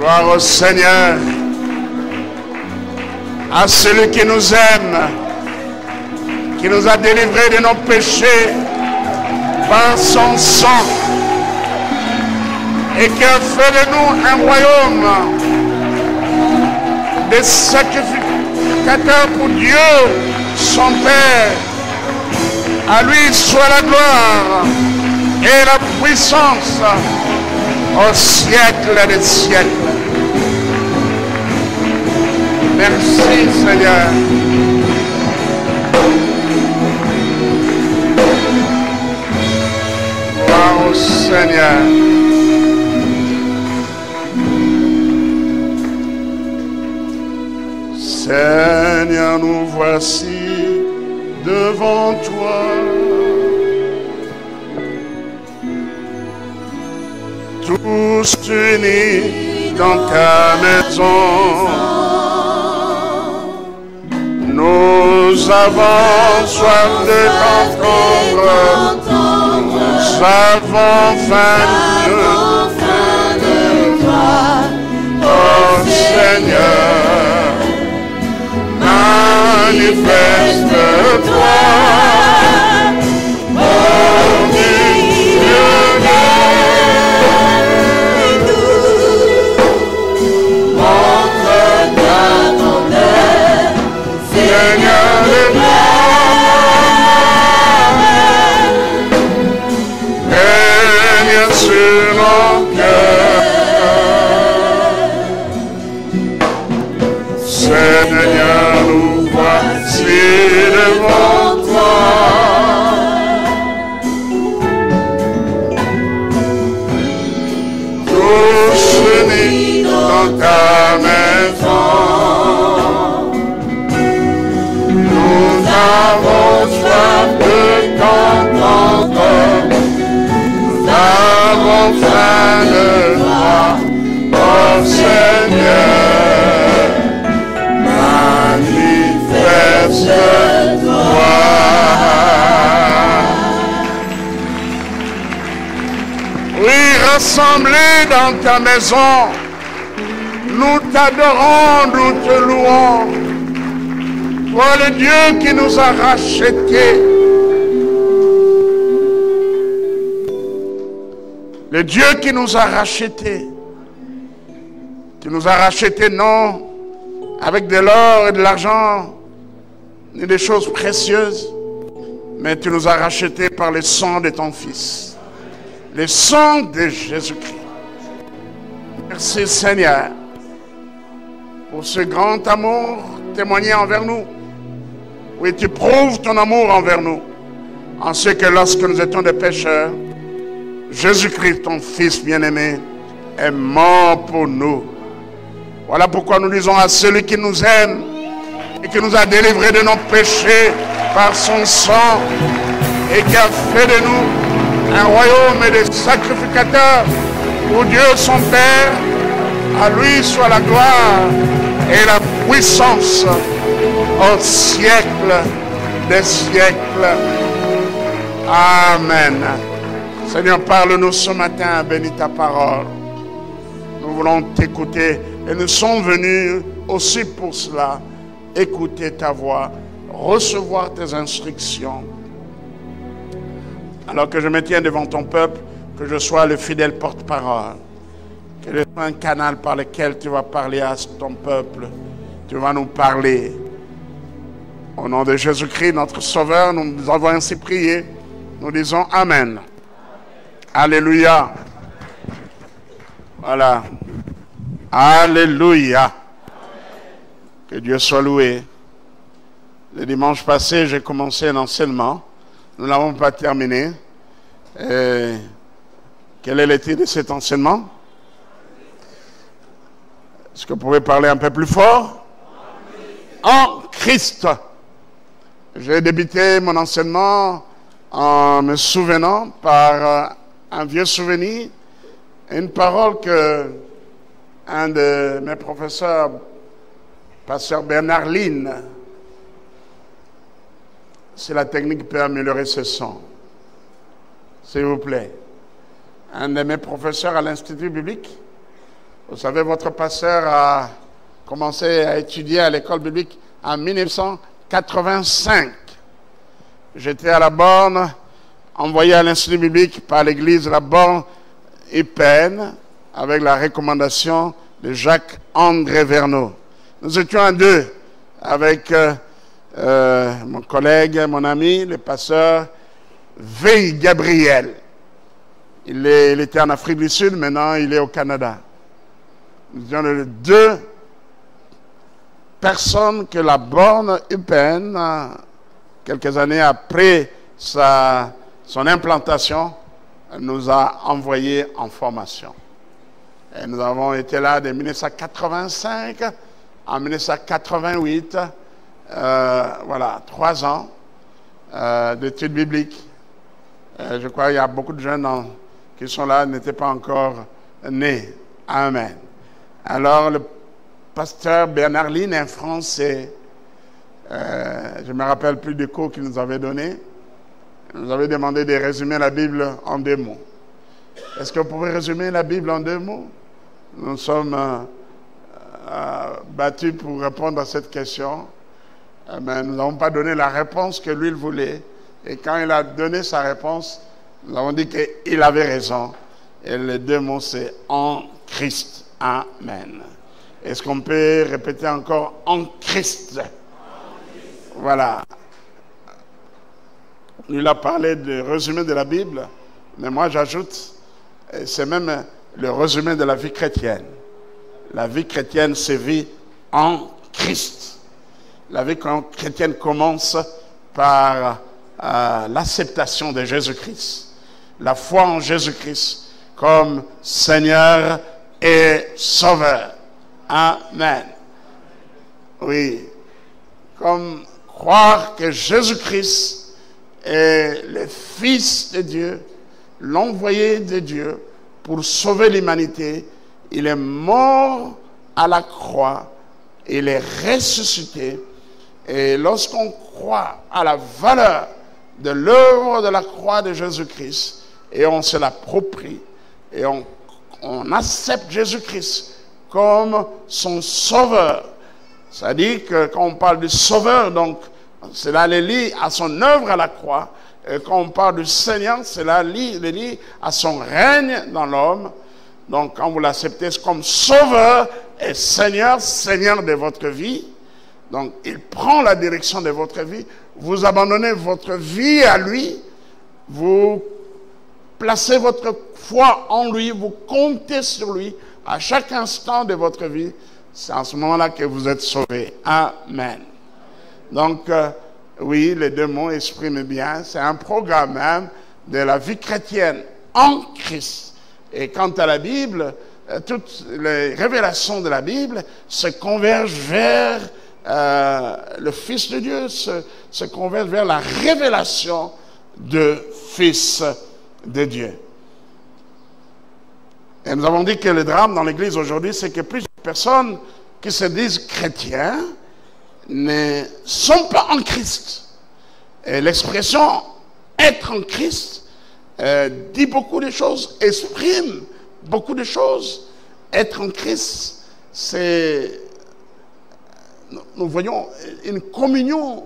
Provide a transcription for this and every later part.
Gloire au Seigneur, à celui qui nous aime, qui nous a délivrés de nos péchés par son sang et qui a fait de nous un royaume de sacrificateurs pour Dieu, son Père. À lui soit la gloire et la puissance au siècle des siècles. Merci Seigneur. Gloire au Seigneur. Seigneur, nous voici devant toi. Tous unis dans ta maison, nous avons soif de t'entendre, nous avons faim de toi, oh Seigneur, manifeste-toi, oh Dieu. Seigneur, nous voici devant toi. Tous unis dans ta maison, nous avons soif de t'entendre, nous avons faim de toi, oh Seigneur. Manifeste-toi. Oui, rassemblés dans ta maison, nous t'adorons, nous te louons. Toi le Dieu qui nous a rachetés, le Dieu qui nous a rachetés. Tu nous as rachetés non avec de l'or et de l'argent, ni des choses précieuses, mais tu nous as rachetés par le sang de ton Fils, le sang de Jésus-Christ. Merci Seigneur pour ce grand amour témoigné envers nous. Oui, tu prouves ton amour envers nous, en ce que lorsque nous étions des pécheurs, Jésus-Christ, ton Fils bien-aimé, est mort pour nous. Voilà pourquoi nous disons à celui qui nous aime et qui nous a délivrés de nos péchés par son sang et qui a fait de nous un royaume et des sacrificateurs pour Dieu son Père, à lui soit la gloire et la puissance au siècle des siècles. Amen. Seigneur, parle-nous ce matin, bénis ta parole. Nous voulons t'écouter et nous sommes venus aussi pour cela, écouter ta voix, recevoir tes instructions. Alors que je me tiens devant ton peuple, que je sois le fidèle porte-parole, que je sois un canal par lequel tu vas parler à ton peuple, tu vas nous parler. Au nom de Jésus-Christ, notre Sauveur, nous avons ainsi prié. Nous disons Amen. Alléluia. Voilà. Alléluia. Que Dieu soit loué. Le dimanche passé, j'ai commencé un enseignement. Nous n'avons pas terminé. Quel est le titre de cet enseignement? Est-ce que vous pouvez parler un peu plus fort? En Christ. J'ai débuté mon enseignement en me souvenant par un vieux souvenir, une parole que un de mes professeurs, pasteur Bernard Lin, c'est la technique qui peut améliorer ce son. S'il vous plaît. Un de mes professeurs à l'Institut biblique Vous savez, votre pasteur a commencé à étudier à l'école biblique en 1985. J'étais à la Borne, envoyé à l'Institut biblique par l'église de la Borne Eupen, avec la recommandation de Jacques-André Verneau. Nous étions à deux avec mon collègue, mon ami, le pasteur Veil Gabriel. Il était en Afrique du Sud, maintenant il est au Canada. Nous étions les deux personnes que la Borne Eupen, quelques années après son implantation, nous a envoyés en formation. Et nous avons été là de 1985 en 1988, voilà, 3 ans d'études bibliques. Je crois qu'il y a beaucoup de jeunes qui sont là, n'étaient pas encore nés. Amen. Alors, le pasteur Bernard Lin, un Français, je ne me rappelle plus du cours qu'il nous avait donné, nous avait demandé de résumer la Bible en 2 mots. Est-ce que vous pouvez résumer la Bible en 2 mots? Nous sommes battus pour répondre à cette question, mais nous n'avons pas donné la réponse que lui il voulait. Et quand il a donné sa réponse, nous avons dit qu'il avait raison. Et les 2 mots, c'est en Christ. Amen. Est-ce qu'on peut répéter encore en Christ? Voilà. Il a parlé de résumé de la Bible, mais moi j'ajoute, c'est même le résumé de la vie chrétienne. La vie chrétienne se vit en Christ. La vie chrétienne commence par l'acceptation de Jésus-Christ. La foi en Jésus-Christ comme Seigneur et Sauveur. Amen. Oui. Comme croire que Jésus-Christ est le Fils de Dieu, l'envoyé de Dieu pour sauver l'humanité. Il est mort à la croix, il est ressuscité. Et lorsqu'on croit à la valeur de l'œuvre de la croix de Jésus-Christ, et on se l'approprie, et on accepte Jésus-Christ comme son sauveur. C'est-à-dire que quand on parle du sauveur, donc, cela le lie à son œuvre à la croix. Et quand on parle du Seigneur, cela le lie à son règne dans l'homme. Donc, quand vous l'acceptez comme sauveur et Seigneur, Seigneur de votre vie, donc il prend la direction de votre vie, vous abandonnez votre vie à lui, vous placez votre foi en lui, vous comptez sur lui à chaque instant de votre vie. C'est en ce moment-là que vous êtes sauvés. Amen. Donc, oui, les 2 mots expriment bien. C'est un programme même de la vie chrétienne en Christ. Et quant à la Bible, toutes les révélations de la Bible se convergent vers le Fils de Dieu, se convergent vers la révélation du Fils de Dieu. Et nous avons dit que le drame dans l'Église aujourd'hui, c'est que plusieurs personnes qui se disent chrétiens ne sont pas en Christ. Et l'expression être en Christ dit beaucoup de choses, exprime beaucoup de choses. Être en Christ, c'est, nous voyons une communion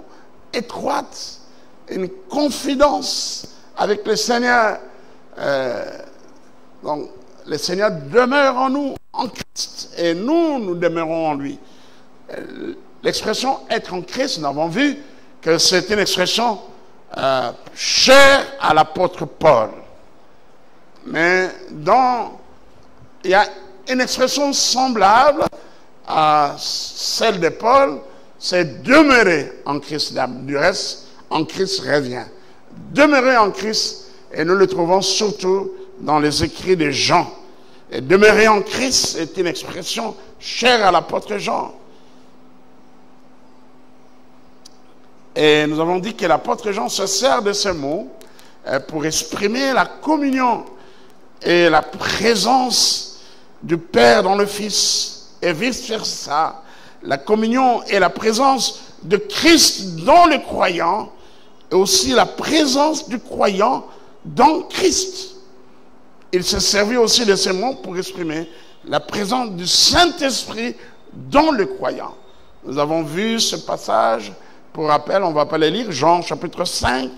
étroite, une confidence avec le Seigneur. Donc, le Seigneur demeure en nous, en Christ, et nous demeurons en lui. L'expression être en Christ, nous avons vu que c'est une expression chère à l'apôtre Paul. Mais il y a une expression semblable à celle de Paul, c'est demeurer en Christ. Du reste, en Christ revient. Demeurer en Christ, et nous le trouvons surtout dans les écrits de Jean. Et demeurer en Christ est une expression chère à l'apôtre Jean. Et nous avons dit que l'apôtre Jean se sert de ce mot pour exprimer la communion et la présence du Père dans le Fils, et vice-versa, la communion et la présence de Christ dans le croyant, et aussi la présence du croyant dans Christ. Il s'est servi aussi de ces mots pour exprimer la présence du Saint-Esprit dans le croyant. Nous avons vu ce passage, pour rappel, on ne va pas le lire, Jean chapitre 6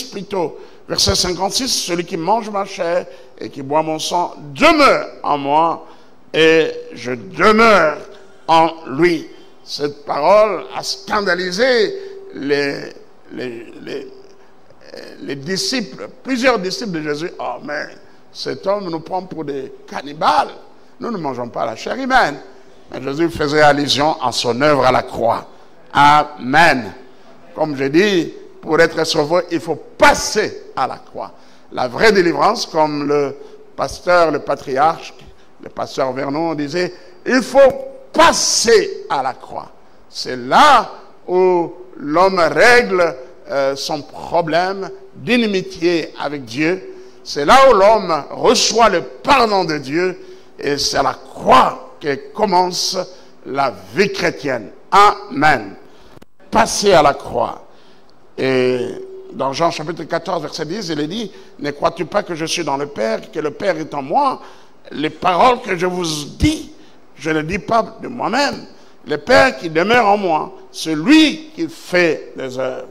plutôt, verset 56, « Celui qui mange ma chair et qui boit mon sang demeure en moi et je demeure en lui. » Cette parole a scandalisé les disciples, plusieurs disciples de Jésus. « Oh, mais cet homme nous prend pour des cannibales. Nous ne mangeons pas la chair humaine. » Mais Jésus faisait allusion à son œuvre à la croix. Amen. Comme je dis, pour être sauvé, il faut passer à la croix. La vraie délivrance, comme le pasteur, le patriarche, le pasteur Vernon disait, il faut passer à la croix. C'est là où l'homme règle son problème d'inimitié avec Dieu. C'est là où l'homme reçoit le pardon de Dieu. Et c'est à la croix que commence la vie chrétienne. Amen. Passer à la croix. Et dans Jean chapitre 14, verset 10, il est dit, « Ne crois-tu pas que je suis dans le Père, que le Père est en moi? Les paroles que je vous dis, je ne dis pas de moi-même. Le Père qui demeure en moi, c'est lui qui fait les œuvres. »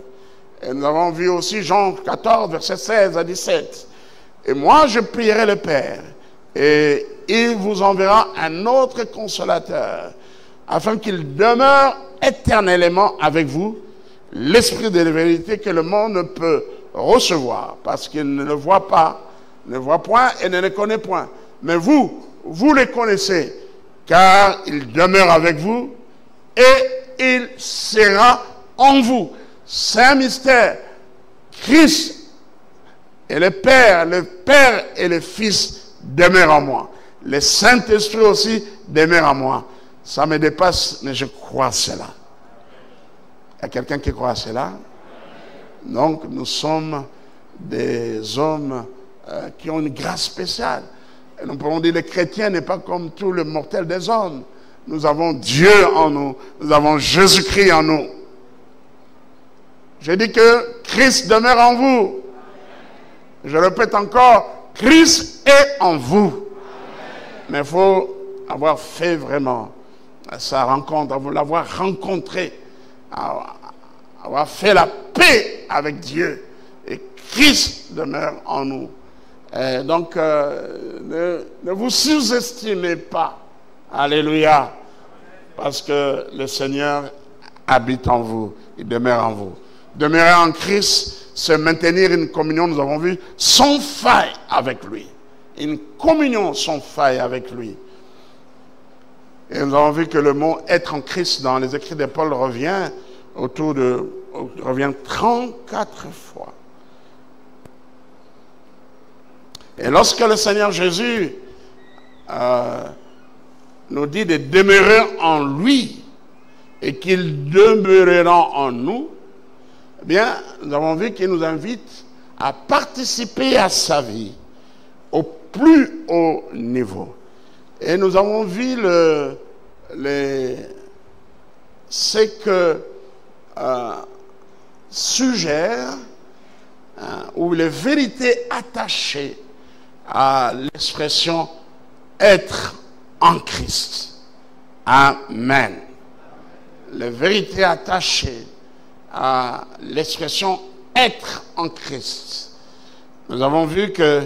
Et nous avons vu aussi Jean 14, verset 16 à 17. « Et moi, je prierai le Père, et il vous enverra un autre consolateur, afin qu'il demeure éternellement avec vous, l'Esprit de la vérité que le monde ne peut recevoir, parce qu'il ne le voit pas, ne voit point et ne le connaît point. Mais vous le connaissez, car il demeure avec vous et il sera en vous. » C'est un mystère. Christ et le Père et le Fils demeurent en moi. Le Saint-Esprit aussi demeure en moi. Ça me dépasse, mais je crois cela. Il y a quelqu'un qui croit à cela? Donc, nous sommes des hommes qui ont une grâce spéciale. Et nous pouvons dire que le chrétien n'est pas comme tout le mortel des hommes. Nous avons Dieu en nous. Nous avons Jésus-Christ en nous. Je dis que Christ demeure en vous. Je répète encore, Christ est en vous. Mais il faut avoir fait vraiment sa rencontre, l'avoir rencontré, avoir fait la paix avec Dieu. Et Christ demeure en nous. Et donc, ne vous sous-estimez pas. Alléluia. Parce que le Seigneur habite en vous. Il demeure en vous. Demeurer en Christ, c'est maintenir une communion, nous avons vu, sans faille avec lui. Une communion sans faille avec lui. Et nous avons vu que le mot « être en Christ » dans les écrits de Paul revient revient 34 fois. Et lorsque le Seigneur Jésus nous dit de demeurer en lui et qu'il demeurera en nous, eh bien, nous avons vu qu'il nous invite à participer à sa vie au plus haut niveau. Et nous avons vu ce que suggère ou les vérités attachées à l'expression être en Christ. Amen. Les vérités attachées à l'expression être en Christ. Nous avons vu que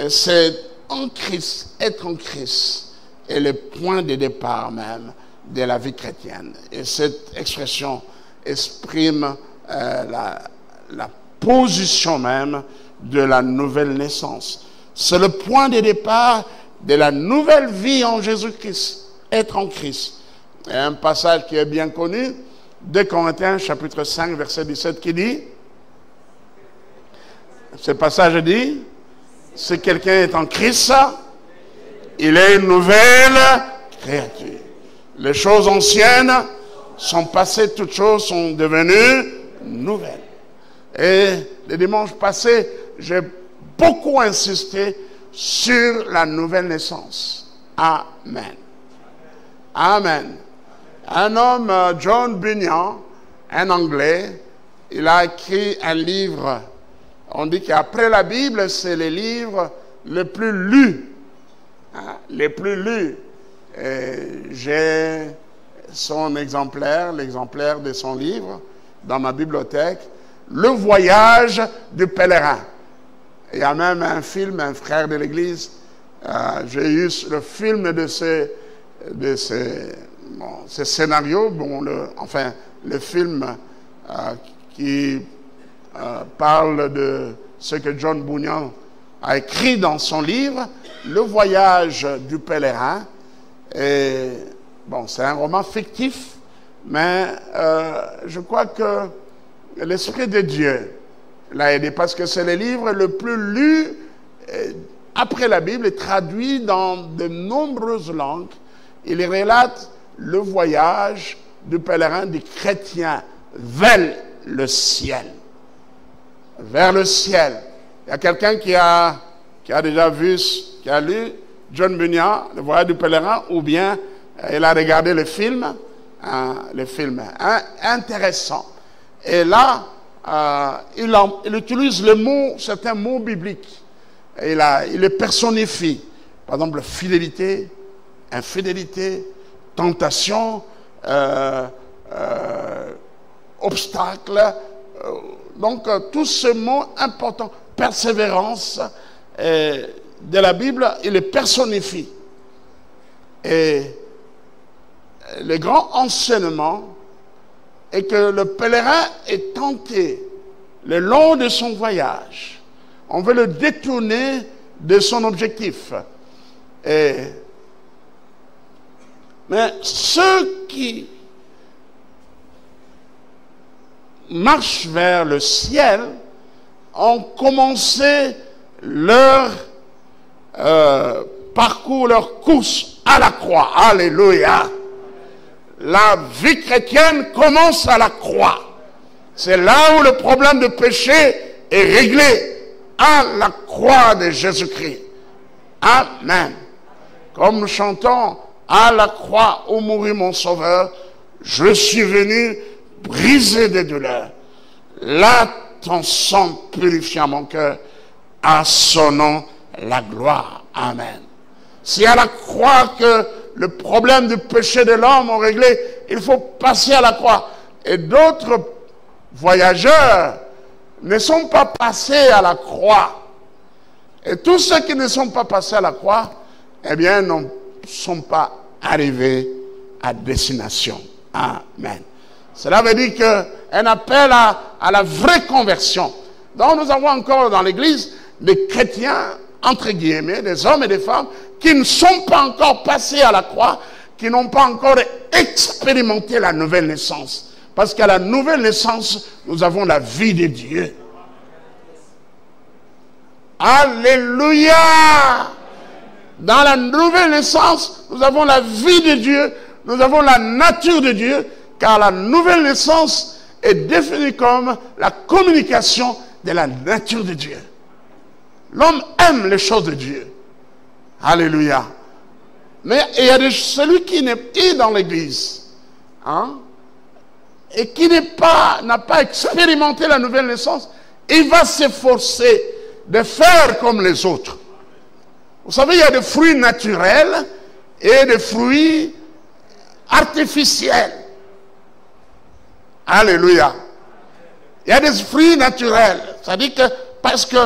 c'est en Christ, être en Christ, est le point de départ même de la vie chrétienne. Et cette expression exprime la position même de la nouvelle naissance. C'est le point de départ de la nouvelle vie en Jésus-Christ, être en Christ. Il y a un passage qui est bien connu, 2 Corinthiens chapitre 5 verset 17 qui dit, ce passage dit, si quelqu'un est en Christ, il est une nouvelle créature. Les choses anciennes sont passées, toutes choses sont devenues nouvelles. Et le dimanche passé, j'ai beaucoup insisté sur la nouvelle naissance. Amen. Amen. Un homme, John Bunyan, un Anglais, il a écrit un livre. On dit qu'après la Bible, c'est le livre le plus lu hein, les plus lus. J'ai son exemplaire, l'exemplaire de son livre, dans ma bibliothèque, Le voyage du pèlerin. Il y a même un film, un frère de l'église, j'ai eu le film de ces scénarios, enfin, le film qui parle de ce que John Bunyan a écrit dans son livre, Le voyage du pèlerin. Et bon, c'est un roman fictif, mais je crois que l'Esprit de Dieu l'a aidé, parce que c'est le livre le plus lu après la Bible et traduit dans de nombreuses langues. Il relate le voyage du pèlerin, du chrétien vers le ciel. Vers le ciel. Il y a quelqu'un qui a déjà vu, qui a lu John Bunyan, Le voyage du pèlerin, ou bien il a regardé le film intéressant. Et là, il utilise certains mots bibliques. Et il les personnifie. Par exemple, fidélité, infidélité, tentation, obstacle. Donc, tous ces mots importants, persévérance, de la Bible, il les personnifie. Et le grand enseignement est que le pèlerin est tenté le long de son voyage. On veut le détourner de son objectif. Mais ceux qui marchent vers le ciel ont commencé leur parcours, leur course à la croix. Alléluia. La vie chrétienne commence à la croix. C'est là où le problème de péché est réglé, à la croix de Jésus-Christ. Amen. Comme nous chantons, à la croix où mourit mon sauveur, je suis venu briser des douleurs. Là, ton sang purifia mon cœur, à son nom la gloire. Amen. C'est à la croix que le problème du péché de l'homme est réglé. Il faut passer à la croix. Et d'autres voyageurs ne sont pas passés à la croix. Et tous ceux qui ne sont pas passés à la croix, eh bien, ne sont pas arrivés à destination. Amen. Cela veut dire qu'un appel à la vraie conversion. Donc nous avons encore dans l'Église des chrétiens, entre guillemets, des hommes et des femmes, qui ne sont pas encore passés à la croix, qui n'ont pas encore expérimenté la nouvelle naissance. Parce qu'à la nouvelle naissance, nous avons la vie de Dieu. Alléluia! Dans la nouvelle naissance, nous avons la vie de Dieu, nous avons la nature de Dieu, car la nouvelle naissance est définie comme la communication de la nature de Dieu. L'homme aime les choses de Dieu. Alléluia. Mais il y a celui qui n'est pas dans l'église, hein, et qui n'a pas expérimenté la nouvelle naissance, il va s'efforcer de faire comme les autres. Vous savez, il y a des fruits naturels et des fruits artificiels. Alléluia. Il y a des fruits naturels. C'est-à-dire que parce que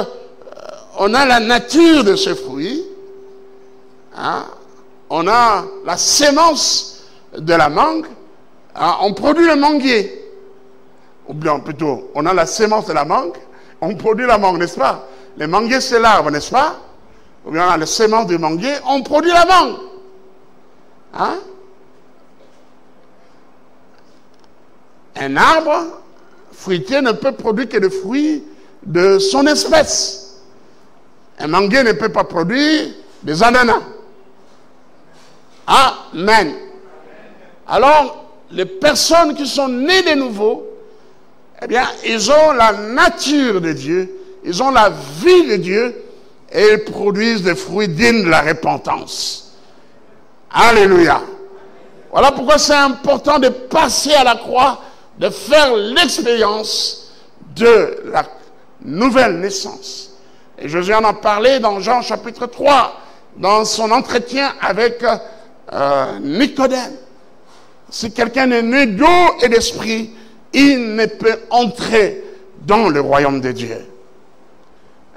on a la nature de ce fruit, hein, on a la sémence de la mangue, hein, on produit le manguier. Ou bien plutôt, on a la sémence de la mangue, on produit la mangue, n'est-ce pas? Le manguier, c'est l'arbre, n'est-ce pas? Ou bien on a la sémence du manguier, on produit la mangue. Hein? Un arbre fruitier ne peut produire que des fruits de son espèce. Un manguier ne peut pas produire des ananas. Amen. Alors, les personnes qui sont nées de nouveau, eh bien, ils ont la nature de Dieu, ils ont la vie de Dieu, et ils produisent des fruits dignes de la repentance. Alléluia. Voilà pourquoi c'est important de passer à la croix, de faire l'expérience de la nouvelle naissance. Et Jésus en a parlé dans Jean chapitre 3. dans son entretien avec Nicodème. Si quelqu'un est né d'eau et d'esprit, il ne peut entrer dans le royaume de Dieu.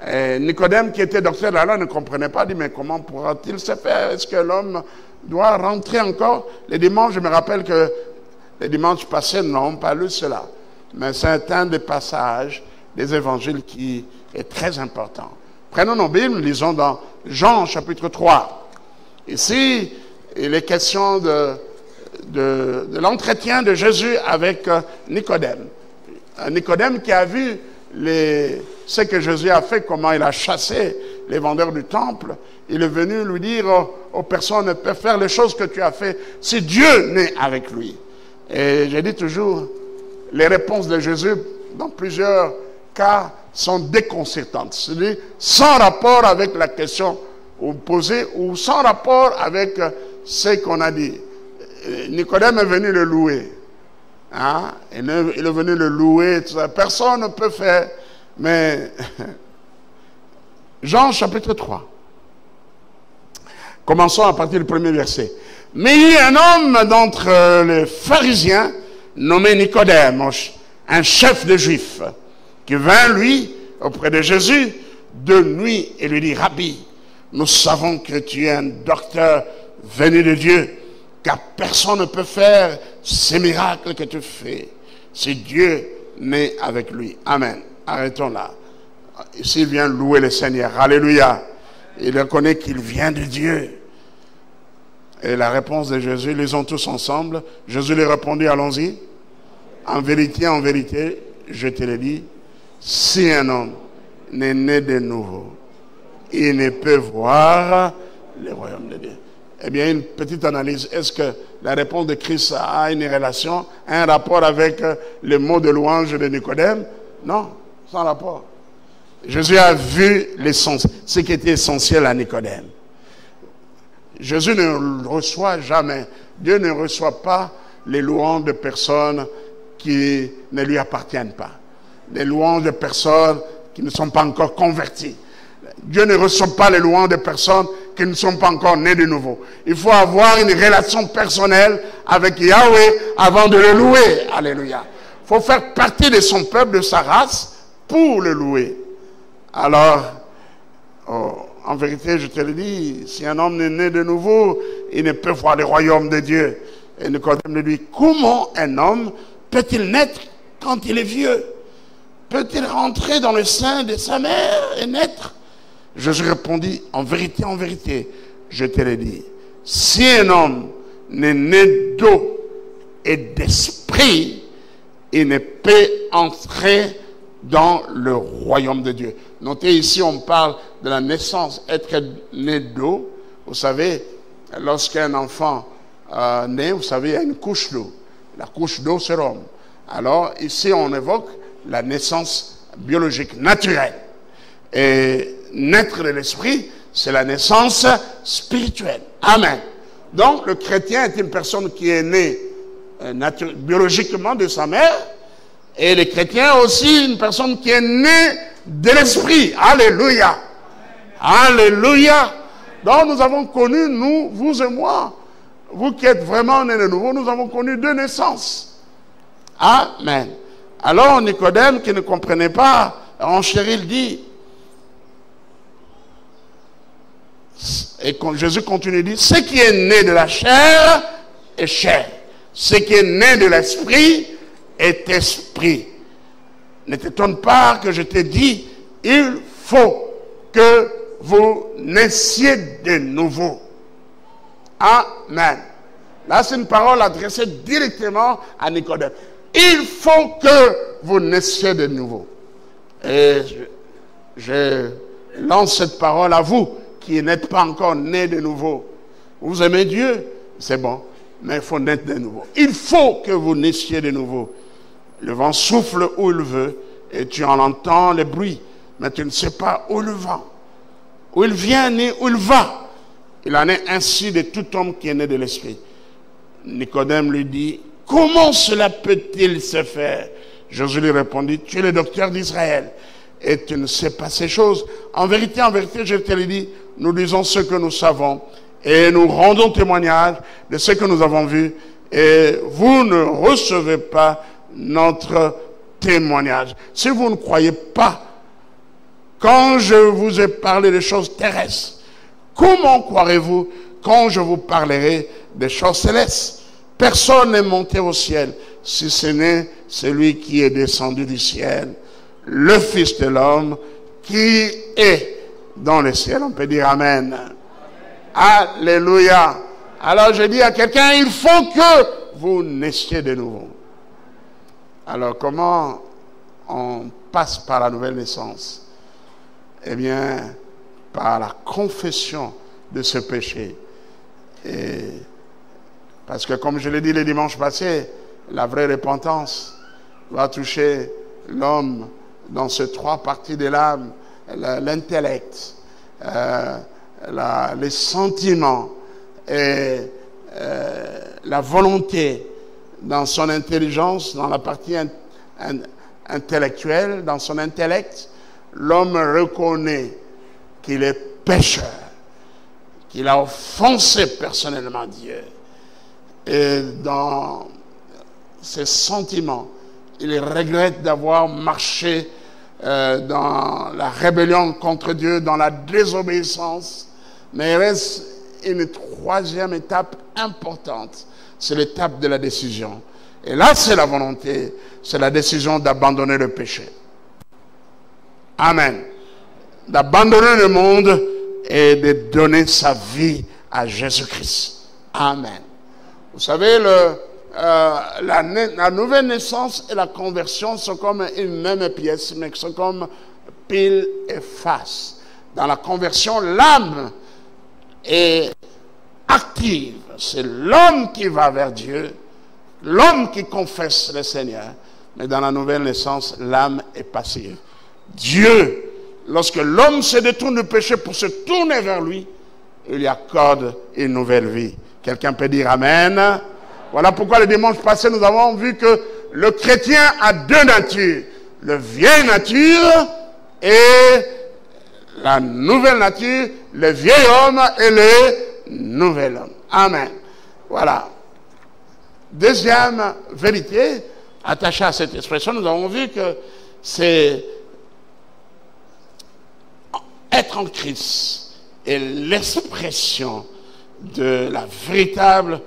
Et Nicodème, qui était docteur de la loi, ne comprenait pas, dit, mais comment pourra-t-il se faire? Est-ce que l'homme doit rentrer encore? Les dimanches, je me rappelle que les dimanches passés, nous n'avons pas lu cela. Mais c'est un des passages des évangiles qui est très important. Prenons nos Bibles, lisons dans Jean chapitre 3. Ici, il est question de l'entretien de Jésus avec Nicodème. Nicodème qui a vu ce que Jésus a fait, comment il a chassé les vendeurs du temple. Il est venu lui dire aux personnes ne peuvent faire les choses que tu as fait si Dieu n'est avec lui. Et j'ai dit toujours, les réponses de Jésus dans plusieurs cas sont déconcertantes. C'est-à-dire sans rapport avec la question posée ou sans rapport avec ce qu'on a dit. Nicodème est venu le louer. Hein? Il est venu le louer. Tout ça. Personne ne peut faire. Mais Jean chapitre 3. Commençons à partir du premier verset. Mais il y a un homme d'entre les pharisiens nommé Nicodème, un chef de Juifs, qui vint, lui, auprès de Jésus, de nuit, et lui dit, Rabbi, nous savons que tu es un docteur venu de Dieu, car personne ne peut faire ces miracles que tu fais, si Dieu n'est avec lui. Amen. Arrêtons là. Ici, il vient louer le Seigneur. Alléluia. Il reconnaît qu'il vient de Dieu. Et la réponse de Jésus, lisons tous ensemble. Jésus lui répondit, allons-y. En vérité, je te le dis, si un homme n'est né de nouveau, il ne peut voir le royaume de Dieu. Eh bien, une petite analyse. Est-ce que la réponse de Christ a une relation, un rapport avec le mot de louange de Nicodème? Non, sans rapport. Jésus a vu ce qui était essentiel à Nicodème. Jésus ne reçoit jamais, Dieu ne reçoit pas les louanges de personnes qui ne lui appartiennent pas. Les louanges de personnes qui ne sont pas encore converties. Dieu ne reçoit pas les louanges de personnes qui ne sont pas encore nées de nouveau. Il faut avoir une relation personnelle avec Yahweh avant de le louer. Alléluia. Il faut faire partie de son peuple, de sa race, pour le louer. Alors, en vérité, je te le dis, si un homme est né de nouveau, il ne peut voir le royaume de Dieu. Et Nicodème lui dit, comment un homme peut-il naître quand il est vieux? Peut-il rentrer dans le sein de sa mère et naître? Jésus répondit, en vérité, je te le dis, si un homme n'est né d'eau et d'esprit, il ne peut entrer dans le royaume de Dieu. Notez ici, on parle de la naissance, être né d'eau. Vous savez, lorsqu'un enfant naît, vous savez, il y a une couche d'eau. La couche d'eau, c'est l'homme. Alors, ici, on évoque la naissance biologique, naturelle. Et naître de l'esprit, c'est la naissance spirituelle. Amen. Donc, le chrétien est une personne qui est née biologiquement de sa mère, et le chrétien aussi une personne qui est née de l'esprit. Alléluia. Alléluia. Donc, nous avons connu, nous, vous et moi, vous qui êtes vraiment nés de nouveau, nous avons connu deux naissances. Amen. Alors, Nicodème, qui ne comprenait pas, renchérit, il dit, et quand Jésus continue, dit, ce qui est né de la chair est chair. Ce qui est né de l'esprit est esprit. Ne t'étonne pas que je t'ai dit, il faut que vous naissiez de nouveau. Amen. Là, c'est une parole adressée directement à Nicodème. Il faut que vous naissiez de nouveau. Et je lance cette parole à vous qui n'êtes pas encore nés de nouveau. Vous aimez Dieu, c'est bon, mais il faut naître de nouveau. Il faut que vous naissiez de nouveau. Le vent souffle où il veut et tu en entends le bruit, mais tu ne sais pas où il va, où il vient ni où il va. Il en est ainsi de tout homme qui est né de l'esprit. Nicodème lui dit, comment cela peut-il se faire? Jésus lui répondit, tu es le docteur d'Israël et tu ne sais pas ces choses. En vérité, je te le dis, nous disons ce que nous savons et nous rendons témoignage de ce que nous avons vu et vous ne recevez pas notre témoignage. Si vous ne croyez pas, quand je vous ai parlé des choses terrestres, comment croirez-vous quand je vous parlerai des choses célestes? Personne n'est monté au ciel, si ce n'est celui qui est descendu du ciel, le Fils de l'homme qui est dans le ciel. On peut dire Amen. Alléluia. Alors je dis à quelqu'un, il faut que vous naissiez de nouveau. Alors comment on passe par la nouvelle naissance? Eh bien, par la confession de ce péché. Et parce que comme je l'ai dit le dimanche passé, la vraie repentance va toucher l'homme dans ces trois parties de l'âme, l'intellect, les sentiments et la volonté dans son intelligence, dans la partie intellectuelle, dans son intellect. L'homme reconnaît qu'il est pécheur, qu'il a offensé personnellement Dieu. Et dans ses sentiments, il regrette d'avoir marché dans la rébellion contre Dieu, dans la désobéissance. Mais il reste une troisième étape importante, c'est l'étape de la décision. Et là, c'est la volonté, c'est la décision d'abandonner le péché. Amen. D'abandonner le monde et de donner sa vie à Jésus-Christ. Amen. Vous savez, la nouvelle naissance et la conversion sont comme une même pièce, mais sont comme pile et face. Dans la conversion, l'âme est active. C'est l'homme qui va vers Dieu, l'homme qui confesse le Seigneur. Mais dans la nouvelle naissance, l'âme est passive. Dieu, lorsque l'homme se détourne du péché pour se tourner vers lui, il lui accorde une nouvelle vie. Quelqu'un peut dire Amen. Voilà pourquoi le dimanche passé, nous avons vu que le chrétien a deux natures. Le vieille nature et la nouvelle nature, le vieil homme et le nouvel homme. Amen. Voilà. Deuxième vérité, attachée à cette expression, nous avons vu que c'est être en Christ est l'expression de la véritable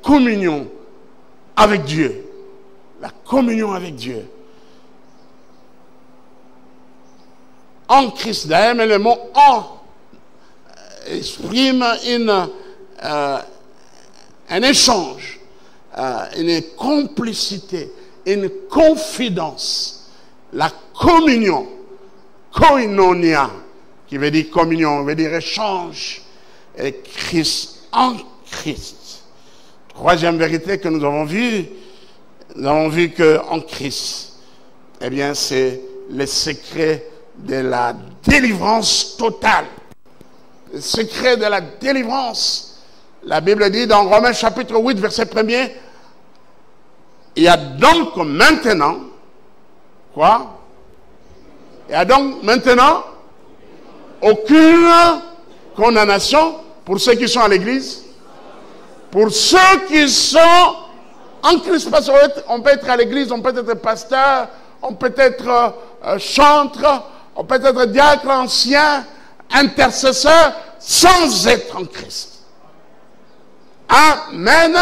communion avec Dieu. La communion avec Dieu. En Christ, d'ailleurs, mais le mot « en » exprime un échange, une complicité, une confidence. La communion, koinonia, qui veut dire communion, veut dire échange, et Christ en Christ. Troisième vérité que nous avons vu qu'en Christ, eh bien, c'est le secret de la délivrance totale. Le secret de la délivrance. La Bible dit dans Romains chapitre 8, verset 1er, il y a donc maintenant, quoi? Il y a donc maintenant aucune condamnation pour ceux qui sont à l'église, pour ceux qui sont en Christ. Parce qu'on peut être à l'église, on peut être pasteur, on peut être chantre, on peut être diacre, ancien, intercesseur, sans être en Christ. Amen.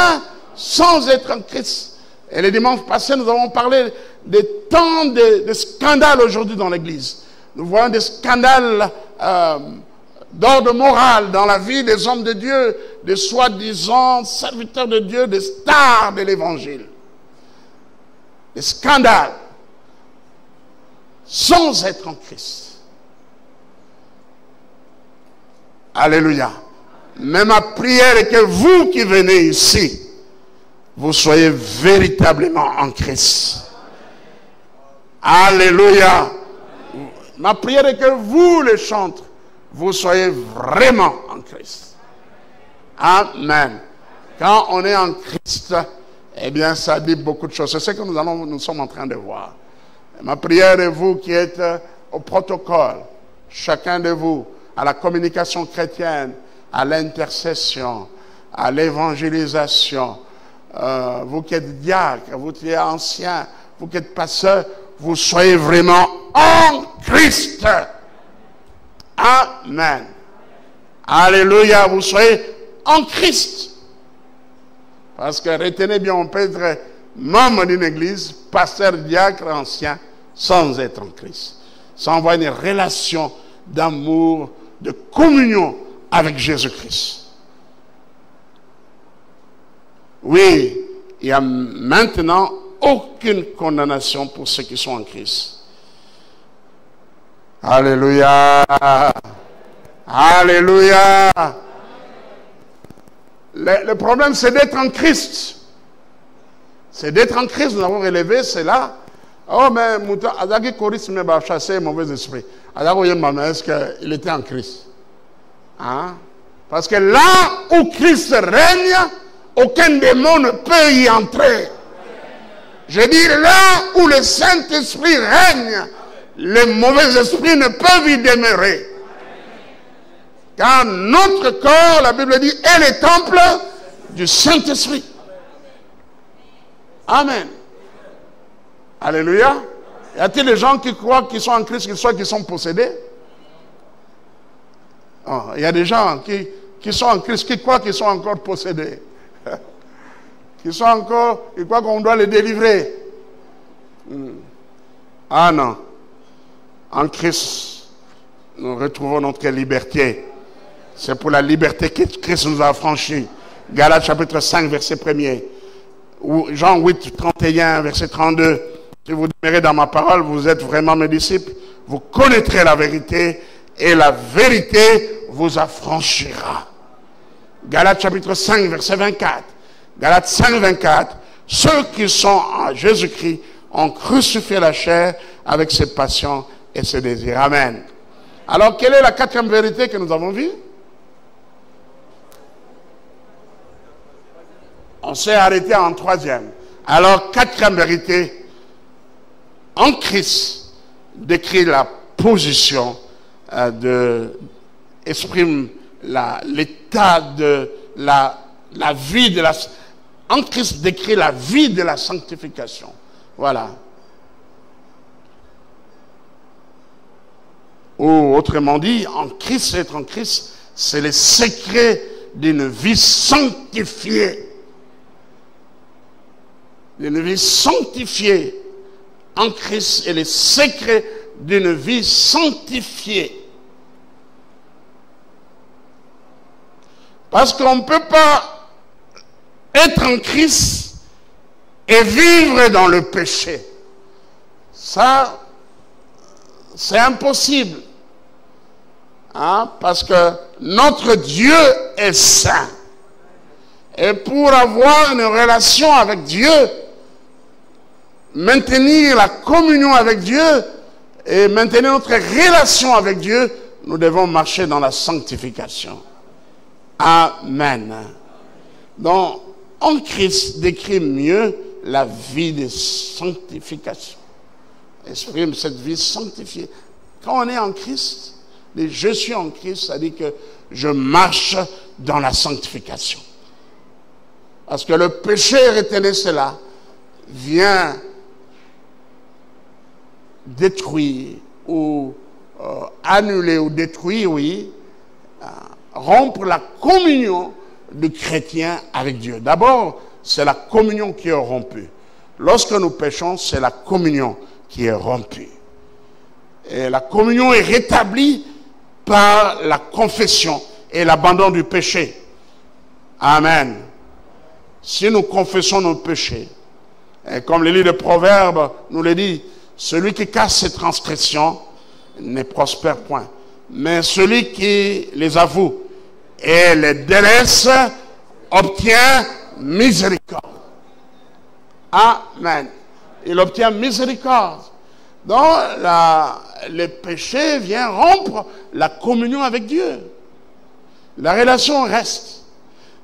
Sans être en Christ. Et le dimanche passé, nous avons parlé de tant de scandales aujourd'hui dans l'église. Nous voyons des scandales d'ordre moral dans la vie des hommes de Dieu, des soi-disant serviteurs de Dieu, des stars de l'évangile. Des scandales. Sans être en Christ. Alléluia. Mais ma prière est que vous qui venez ici, vous soyez véritablement en Christ. Alléluia. Ma prière est que vous, les chantres, vous soyez vraiment en Christ. Amen. Quand on est en Christ, eh bien, ça dit beaucoup de choses. C'est ce que nous sommes en train de voir. Ma prière est vous qui êtes au protocole, chacun de vous, à la communication chrétienne, à l'intercession, à l'évangélisation. Vous qui êtes diacre, vous qui êtes ancien, vous qui êtes pasteur, vous soyez vraiment en Christ. Amen. Alléluia, vous soyez en Christ. Parce que retenez bien, on peut être membre d'une église, pasteur, diacre, ancien, sans être en Christ. Sans avoir une relation d'amour, de communion avec Jésus-Christ. Oui, il n'y a maintenant aucune condamnation pour ceux qui sont en Christ. Alléluia. Alléluia. Le problème, c'est d'être en Christ. C'est d'être en Christ. Nous avons relevé cela. Oh, mais Mouta, Adagi Koris me va chasser un mauvais esprit. Adagi Yemama, est-ce qu'il était en Christ? Hein? Parce que là où Christ règne, aucun démon ne peut y entrer. Je dis là où le Saint-Esprit règne, les mauvais esprits ne peuvent y demeurer. Car notre corps, la Bible dit, est le temple du Saint-Esprit. Amen. Alléluia. Y a-t-il des gens qui croient qu'ils sont en Christ, qu'ils sont possédés? Oh, il y a des gens qui sont en Christ, qui croient qu'ils sont encore possédés. Ils croient qu'on doit les délivrer. Ah non. En Christ, nous retrouvons notre liberté. C'est pour la liberté que Christ nous a affranchis. Galates chapitre 5, verset 1er. Ou Jean 8, 31, verset 32. Si vous demeurez dans ma parole, vous êtes vraiment mes disciples. Vous connaîtrez la vérité et la vérité vous affranchira. Galates chapitre 5, verset 24. Galates 5, 24. Ceux qui sont en Jésus-Christ ont crucifié la chair avec ses passions et ses désirs. Amen. Alors, quelle est la quatrième vérité que nous avons vue? On s'est arrêté en troisième. Alors, quatrième vérité, en Christ, décrit la position exprime l'état de la vie de la... En Christ décrit la vie de la sanctification. Voilà. Ou autrement dit, en Christ, être en Christ, c'est le secret d'une vie sanctifiée. D'une vie sanctifiée. En Christ est le secret d'une vie sanctifiée. Parce qu'on ne peut pas être en Christ et vivre dans le péché. Ça, c'est impossible. Hein? Parce que notre Dieu est saint. Et pour avoir une relation avec Dieu, maintenir la communion avec Dieu et maintenir notre relation avec Dieu, nous devons marcher dans la sanctification. Amen. Donc, en Christ décrit mieux la vie de sanctification. Exprime cette vie sanctifiée. Quand on est en Christ, je suis en Christ, ça dit que je marche dans la sanctification. Parce que le péché, retenez cela, vient détruire ou annuler ou détruire, oui, rompre la communion du chrétien avec Dieu. D'abord, c'est la communion qui est rompue. Lorsque nous péchons, c'est la communion qui est rompue. Et la communion est rétablie par la confession et l'abandon du péché. Amen. Si nous confessons nos péchés, et comme le livre de Proverbes nous le dit, celui qui cache ses transgressions ne prospère point. Mais celui qui les avoue et les délaisse obtient miséricorde. Amen. Il obtient miséricorde. Donc, le péché vient rompre la communion avec Dieu. La relation reste.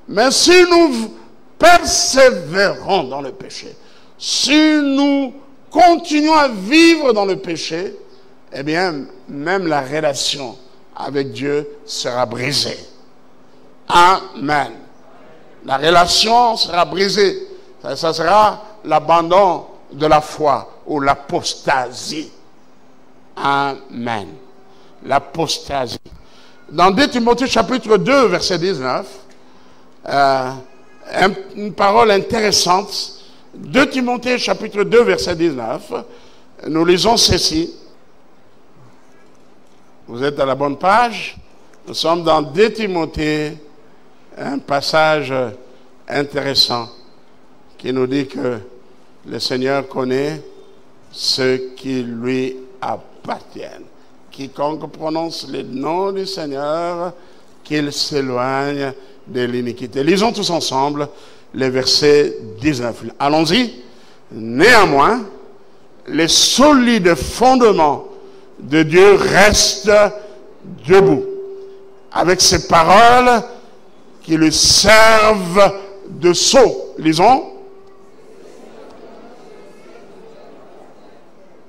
Mais si nous persévérons dans le péché, si nous continuons à vivre dans le péché, eh bien, même la relation avec Dieu sera brisée. Amen. La relation sera brisée. Ça sera l'abandon de la foi ou l'apostasie. Amen. L'apostasie. Dans 2 Timothée chapitre 2, verset 19, une parole intéressante. 2 Timothée chapitre 2, verset 19, nous lisons ceci. Vous êtes à la bonne page. Nous sommes dans 2 Timothée, un passage intéressant qui nous dit que le Seigneur connaît ceux qui lui appartiennent. Quiconque prononce le nom du Seigneur, qu'il s'éloigne de l'iniquité. Lisons tous ensemble les versets 19. Allons-y. Néanmoins, les solides fondements de Dieu restent debout, avec ces paroles qui lui servent de sceau. Lisons.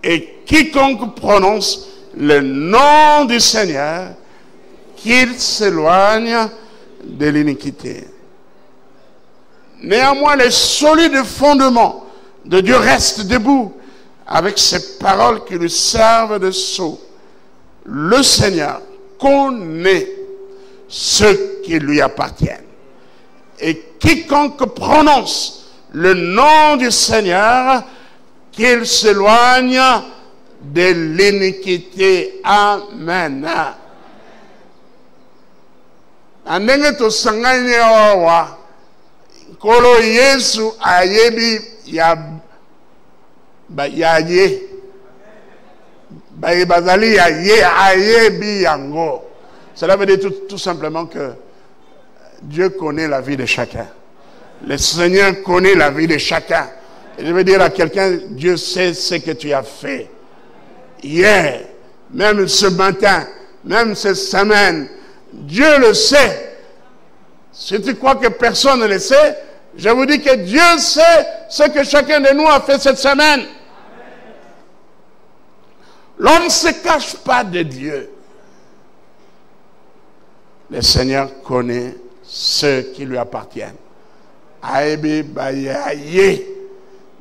Et quiconque prononce le nom du Seigneur, qu'il s'éloigne de l'iniquité. Néanmoins, les solides fondements de Dieu restent debout, avec ces paroles qui lui servent de sceau. Le Seigneur connaît ceux qui lui appartiennent. Et quiconque prononce le nom du Seigneur, qu'il s'éloigne de l'iniquité. Amen. Andenge to sangani owa kolo Yesu ayebi ya ye bazali ya ye ayebi yango. Cela veut dire tout simplement que Dieu connaît la vie de chacun. Le Seigneur connaît la vie de chacun. Et je veux dire à quelqu'un, Dieu sait ce que tu as fait hier, même ce matin, même cette semaine. Dieu le sait. Si tu crois que personne ne le sait, je vous dis que Dieu sait ce que chacun de nous a fait cette semaine. L'homme ne se cache pas de Dieu. Le Seigneur connaît ceux qui lui appartiennent. Aebi bayaye,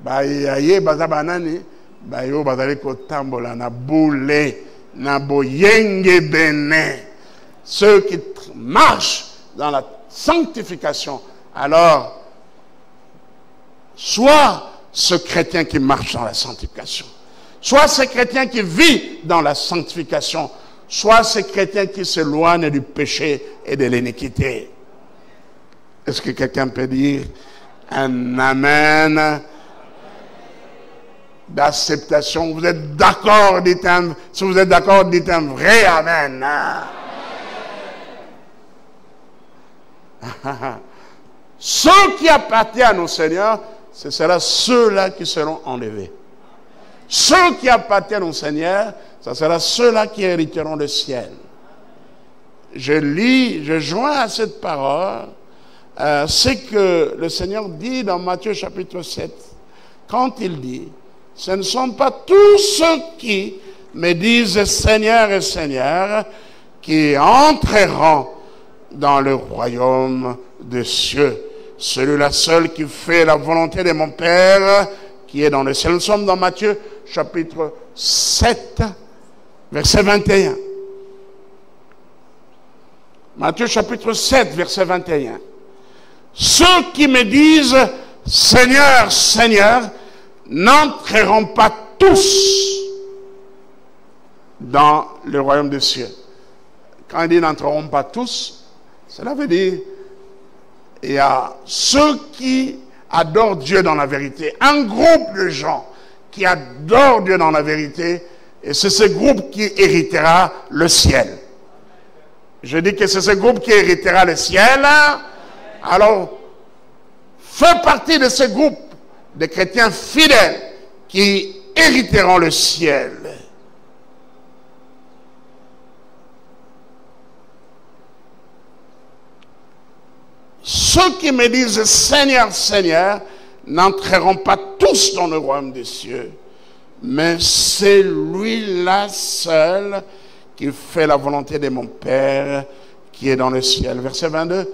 bayaye bazabanani, bayo bazali kotambola na boule, na boyenge bene. Ceux qui marchent dans la sanctification. Alors, soit ce chrétien qui marche dans la sanctification, soit ce chrétien qui vit dans la sanctification, soit ce chrétien qui s'éloigne du péché et de l'iniquité. Est-ce que quelqu'un peut dire un amen d'acceptation? Vous êtes d'accord? Si vous êtes d'accord, dites un vrai amen. Ceux qui appartiennent au Seigneur, ce sera ceux-là qui seront enlevés. Ceux qui appartiennent au Seigneur, ce sera ceux-là qui hériteront le ciel. Je joins à cette parole ce que le Seigneur dit dans Matthieu chapitre 7, quand il dit, ce ne sont pas tous ceux qui me disent Seigneur et Seigneur qui entreront dans le royaume des cieux. Celui-là seul qui fait la volonté de mon Père qui est dans le ciel. Nous sommes dans Matthieu chapitre 7, verset 21. Matthieu chapitre 7, verset 21. Ceux qui me disent Seigneur, Seigneur, n'entreront pas tous dans le royaume des cieux. Quand il dit n'entreront pas tous, cela veut dire il y a ceux qui adorent Dieu dans la vérité. Un groupe de gens qui adorent Dieu dans la vérité, et c'est ce groupe qui héritera le ciel. Je dis que c'est ce groupe qui héritera le ciel. Alors, fais partie de ce groupe de chrétiens fidèles qui hériteront le ciel. Ceux qui me disent Seigneur, Seigneur, n'entreront pas tous dans le royaume des cieux, mais c'est lui-là seul qui fait la volonté de mon Père qui est dans le ciel. Verset 22.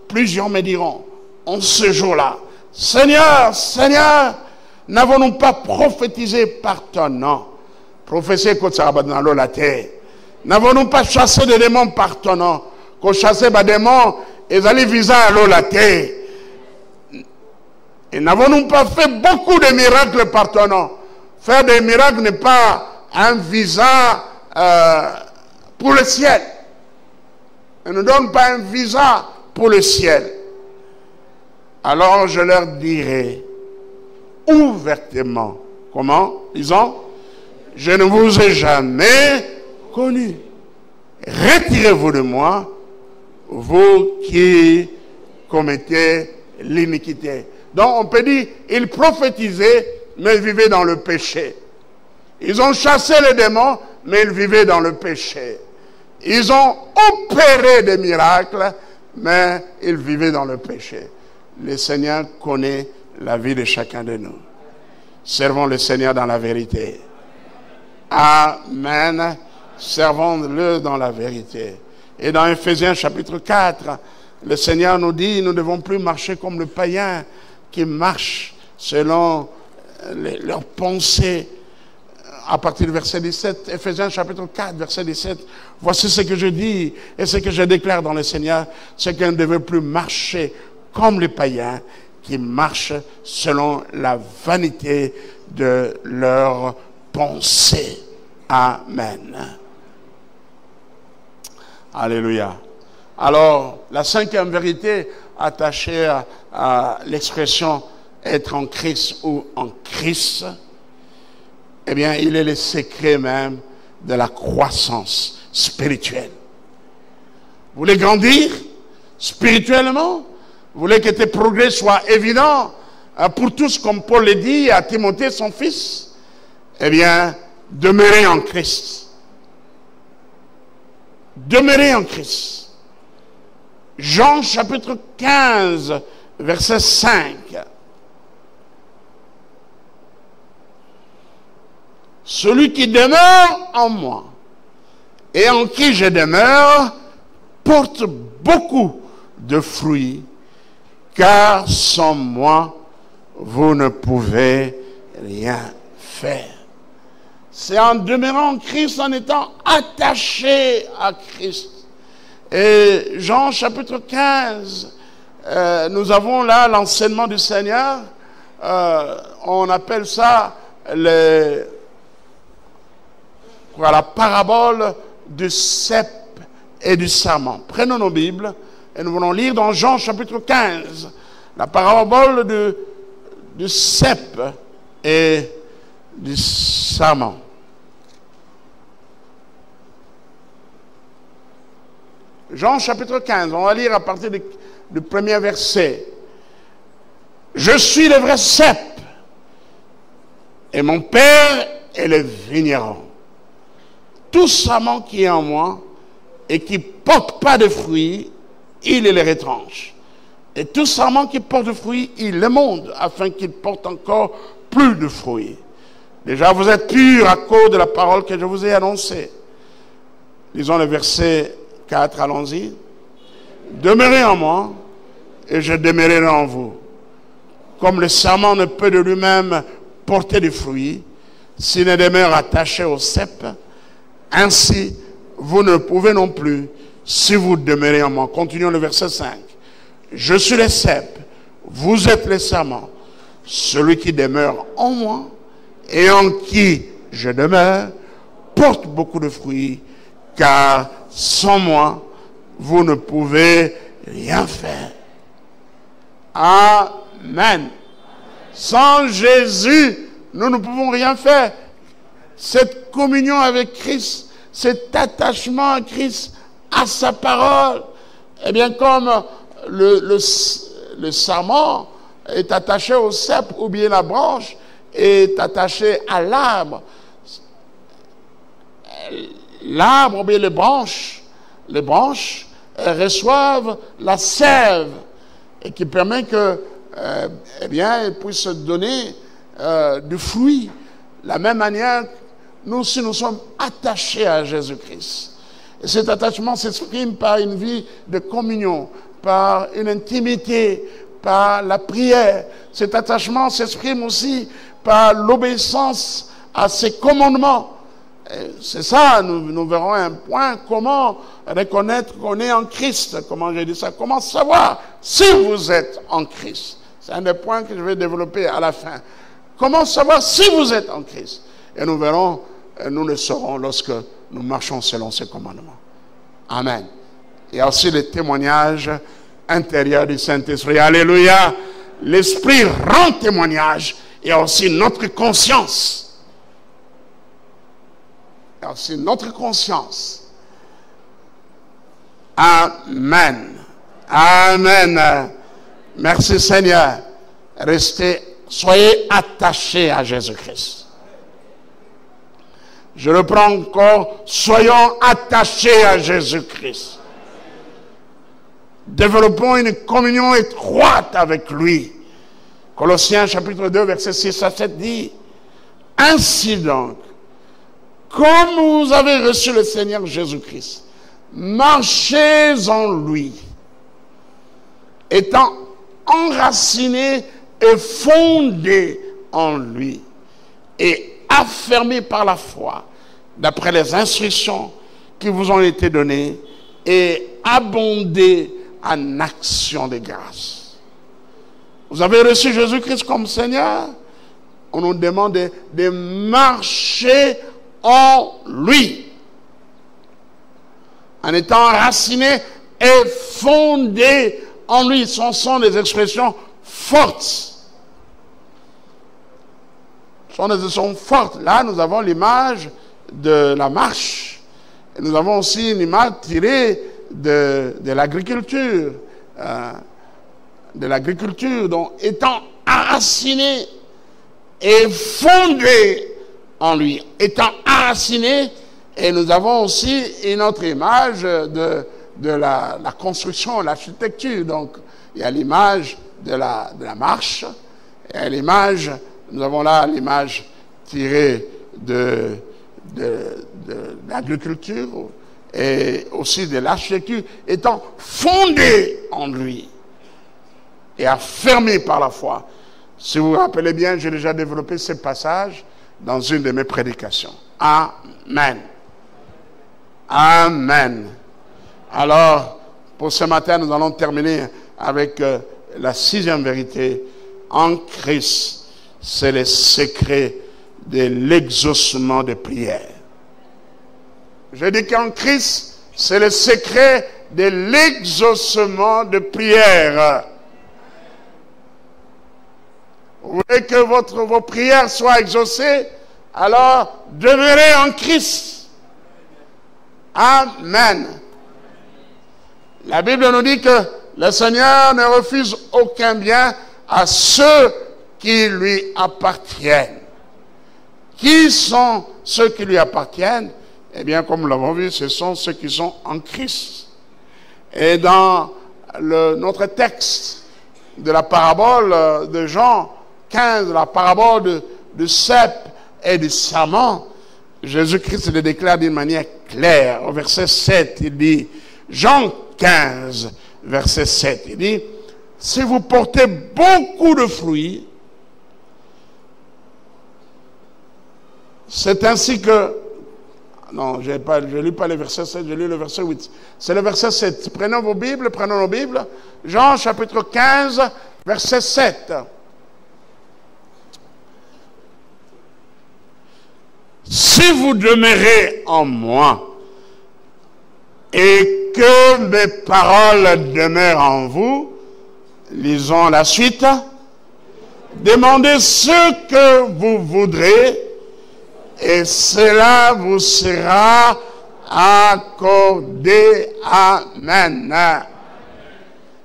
Plusieurs me diront en ce jour-là, Seigneur, Seigneur, n'avons-nous pas prophétisé par ton nom? Prophétie que ça va dans l'eau la terre. N'avons-nous pas chassé des démons par ton nom? Qu'on chassait des démons et ils allaient viser à l'eau la terre. Et n'avons-nous pas fait beaucoup de miracles par ton nom? Faire des miracles n'est pas un visa pour le ciel. On ne donne pas un visa pour le ciel. Alors je leur dirai ouvertement. Comment? Disons, je ne vous ai jamais connu. Retirez-vous de moi, vous qui commettez l'iniquité. Donc on peut dire, ils prophétisaient, mais ils vivaient dans le péché. Ils ont chassé les démons, mais ils vivaient dans le péché. Ils ont opéré des miracles, mais ils vivaient dans le péché. Le Seigneur connaît la vie de chacun de nous. Servons le Seigneur dans la vérité. Amen. Servons-le dans la vérité. Et dans Ephésiens chapitre 4, le Seigneur nous dit, nous ne devons plus marcher comme le païen qui marche selon leurs pensées. À partir du verset 17, Ephésiens chapitre 4, verset 17, voici ce que je dis et ce que je déclare dans le Seigneur, c'est qu'on ne devait plus marcher comme les païens qui marchent selon la vanité de leurs pensées. Amen. Alléluia. Alors, la cinquième vérité attachée à l'expression être en Christ ou en Christ, eh bien, il est le secret même de la croissance spirituelle. Vous voulez grandir spirituellement? Vous voulez que tes progrès soient évidents pour tous, comme Paul le dit à Timothée, son fils? Eh bien, demeurez en Christ. Demeurez en Christ. Jean chapitre 15, verset 5. Celui qui demeure en moi et en qui je demeure porte beaucoup de fruits, car sans moi, vous ne pouvez rien faire. C'est en demeurant en Christ, en étant attaché à Christ. Et Jean chapitre 15, nous avons là l'enseignement du Seigneur. On appelle ça la parabole du cep et du sarment. Prenons nos Bibles et nous allons lire dans Jean chapitre 15 la parabole du cep et du sarment. Jean chapitre 15, on va lire à partir du premier verset. Je suis le vrai cep et mon Père est le vigneron. Tout sarment qui est en moi et qui ne porte pas de fruits, il les retranche. Et tout sarment qui porte de fruits, il le monte afin qu'il porte encore plus de fruits. Déjà, vous êtes purs à cause de la parole que je vous ai annoncée. Lisons le verset 4, allons-y. Demeurez en moi et je demeurerai en vous. Comme le sarment ne peut de lui-même porter de fruits, s'il ne demeure attaché au cep, ainsi vous ne pouvez non plus si vous demeurez en moi. Continuons le verset 5. Je suis le cep, vous êtes le sarment. Celui qui demeure en moi et en qui je demeure porte beaucoup de fruits, car sans moi, vous ne pouvez rien faire. Amen. Sans Jésus, nous ne pouvons rien faire. Cette communion avec Christ, cet attachement à Christ, à sa parole, eh bien comme le sarment est attaché au cep, ou bien la branche est attachée à l'arbre. L'arbre, ou bien les branches reçoivent la sève et qui permet que, eh bien, elles puissent donner du fruit. De la même manière, nous, si nous sommes attachés à Jésus-Christ, Et cet attachement s'exprime par une vie de communion, par une intimité, par la prière. Cet attachement s'exprime aussi par l'obéissance à ses commandements. C'est ça, nous verrons un point, comment reconnaître qu'on est en Christ. Comment j'ai dit ça? Comment savoir si vous êtes en Christ? C'est un des points que je vais développer à la fin. Comment savoir si vous êtes en Christ? Et nous verrons, nous le saurons lorsque nous marchons selon ses commandements. Amen. Il y a aussi le témoignage intérieur du Saint-Esprit. Alléluia. L'Esprit rend témoignage. Il y a aussi notre conscience. Il y a aussi notre conscience. Amen. Amen. Merci Seigneur. Soyez attachés à Jésus-Christ. Je reprends encore. Soyons attachés à Jésus-Christ. Développons une communion étroite avec lui. Colossiens chapitre 2, verset 6 à 7 dit: ainsi donc, comme vous avez reçu le Seigneur Jésus-Christ, marchez en lui, étant enracinés et fondés en lui, et affermis par la foi, d'après les instructions qui vous ont été données, et abondés en action de grâce. Vous avez reçu Jésus-Christ comme Seigneur. On nous demande de marcher en lui, en étant enracinés et fondés en lui. Ce sont des expressions fortes. Ce sont des expressions fortes. Là, nous avons l'image de la marche. Et nous avons aussi une image tirée de l'agriculture. Donc étant enraciné et fondé en lui. Étant enraciné, et nous avons aussi une autre image de la construction, l'architecture. Donc, il y a l'image de la marche, et l'image, nous avons là l'image tirée de l'agriculture, et aussi de l'architecture, étant fondé en lui et affermi par la foi. Si vous vous rappelez bien, j'ai déjà développé ce passage dans une de mes prédications. Amen. Amen. Alors, pour ce matin, nous allons terminer avec la 6e vérité. En Christ, c'est le secret de l'exaucement de prière. Je dis qu'en Christ, c'est le secret de l'exaucement de prière. Vous voulez que vos prières soient exaucées, alors demeurez en Christ. Amen. La Bible nous dit que le Seigneur ne refuse aucun bien à ceux qui lui appartiennent. Qui sont ceux qui lui appartiennent? Eh bien, comme nous l'avons vu, ce sont ceux qui sont en Christ. Et dans notre texte de la parabole de Jean 15, la parabole du cep et du serment, Jésus-Christ le déclare d'une manière claire. Au verset 7, il dit, Jean 15, verset 7, il dit, si vous portez beaucoup de fruits, c'est ainsi que... Non, je ne lis pas le verset 7, je lis le verset 8. C'est le verset 7. Prenons nos Bibles. Jean chapitre 15, verset 7. Si vous demeurez en moi et que mes paroles demeurent en vous, lisons la suite. Demandez ce que vous voudrez et cela vous sera accordé. Amen.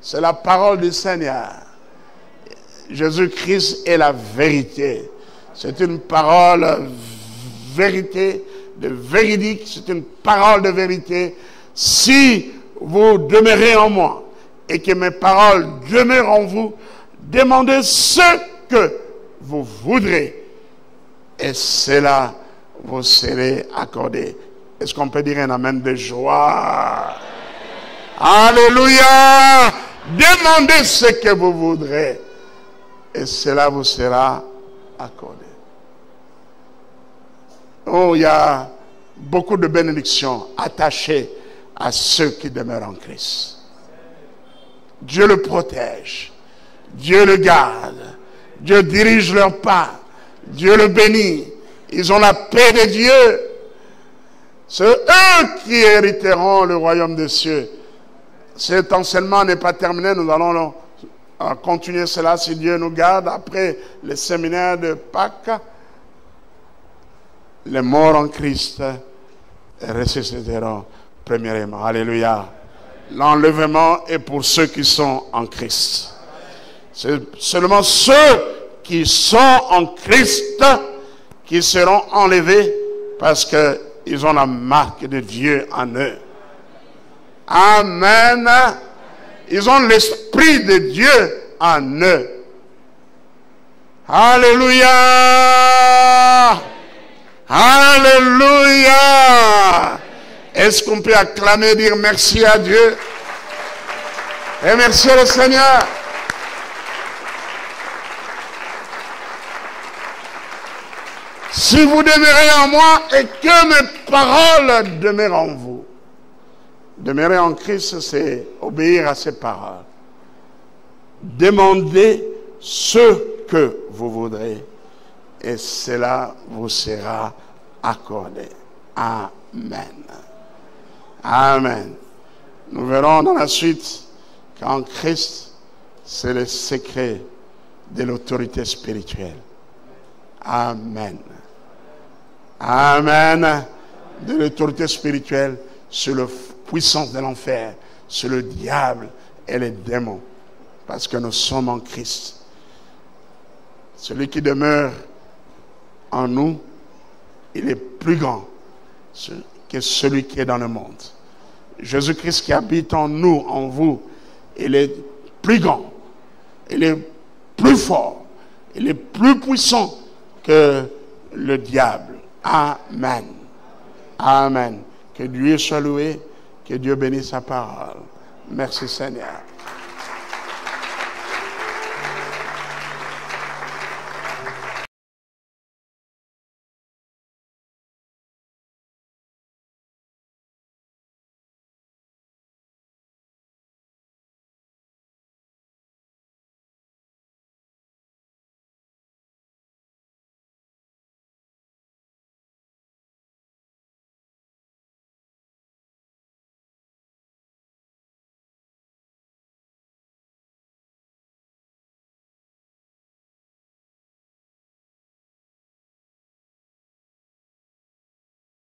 C'est la parole du Seigneur. Jésus-Christ est la vérité. C'est une parole vérité, de véridique, c'est une parole de vérité. Si vous demeurez en moi et que mes paroles demeurent en vous, demandez ce que vous voudrez et cela vous sera accordé. Est-ce qu'on peut dire un amen de joie? Alléluia! Demandez ce que vous voudrez et cela vous sera accordé. Oh, il y a beaucoup de bénédictions attachées à ceux qui demeurent en Christ. Dieu le protège, Dieu le garde, Dieu dirige leurs pas, Dieu le bénit. Ils ont la paix de Dieu. C'est eux qui hériteront le royaume des cieux. Cet enseignement n'est pas terminé, nous allons continuer cela si Dieu nous garde. Après le séminaire de Pâques, les morts en Christ ressusciteront premièrement. Alléluia. L'enlèvement est pour ceux qui sont en Christ. C'est seulement ceux qui sont en Christ qui seront enlevés parce qu'ils ont la marque de Dieu en eux. Amen. Ils ont l'Esprit de Dieu en eux. Alléluia. Alléluia. Est-ce qu'on peut acclamer et dire merci à Dieu? Et merci au Seigneur. Si vous demeurez en moi et que mes paroles demeurent en vous. Demeurer en Christ, c'est obéir à ses paroles. Demandez ce que vous voudrez et cela vous sera accordé. Amen. Amen. Nous verrons dans la suite qu'en Christ, c'est le secret de l'autorité spirituelle. Amen. Amen. De l'autorité spirituelle sur la puissance de l'enfer, sur le diable et les démons. Parce que nous sommes en Christ. Celui qui demeure en nous, il est plus grand que celui qui est dans le monde. Jésus-Christ qui habite en nous, en vous, il est plus grand, il est plus fort, il est plus puissant que le diable. Amen. Amen. Que Dieu soit loué, que Dieu bénisse sa parole. Merci Seigneur.